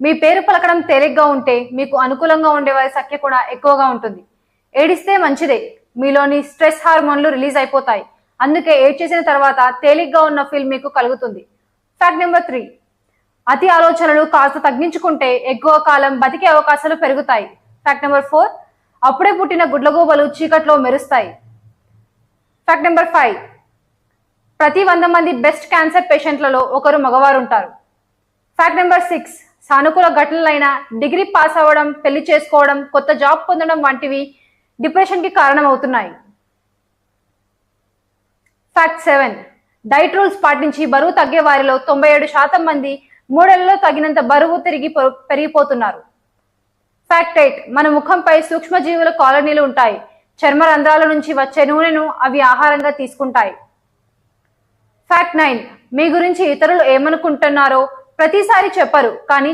మీ పేరు పలకడం తేలిగ్గా ఉంటే మీకు అనుకూలంగా ఉండే వారి సంఖ్య కూడా ఎక్కువగా ఉంటుంది. ఏడిస్తే మంచిదే, మీలోని స్ట్రెస్ హార్మోన్లు రిలీజ్ అయిపోతాయి. అందుకే ఏడ్ చేసిన తర్వాత తేలిగ్గా ఉన్న ఫీల్ మీకు కలుగుతుంది. ఫ్యాక్ట్ నెంబర్ 3, అతి ఆలోచనలు కాస్త తగ్గించుకుంటే ఎక్కువ కాలం బతికే అవకాశాలు పెరుగుతాయి. ఫ్యాక్ట్ నెంబర్ 4, అప్పుడే పుట్టిన గుడ్లగూబలు చీకట్లో మెరుస్తాయి. ఫ్యాక్ట్ నెంబర్ 5, ప్రతి 100 మంది బెస్ట్ క్యాన్సర్ పేషెంట్లలో ఒకరు మగవారు ఉంటారు. ఫ్యాక్ట్ నెంబర్ 6, సానుకూల ఘటనలైన డిగ్రీ పాస్ అవ్వడం, పెళ్లి చేసుకోవడం, కొత్త జాబ్ పొందడం వంటివి డిప్రెషన్ కి కారణమవుతున్నాయి. ఫ్యాక్ట్ 7, డైట్ రూల్స్ పాటించి బరువు తగ్గే వారిలో 97% మంది 3 ఏళ్లలో తగినంత బరువు పెరిగిపోతున్నారు. ఫ్యాక్ట్ 8, మన ముఖంపై సూక్ష్మజీవుల కాలనీలు ఉంటాయి. చర్మ రంధ్రాల నుంచి వచ్చే నూనెను అవి ఆహారంగా తీసుకుంటాయి. ఫ్యాక్ట్ 9, మీ గురించి ఇతరులు ఏమనుకుంటున్నారో ప్రతిసారి చెప్పరు, కానీ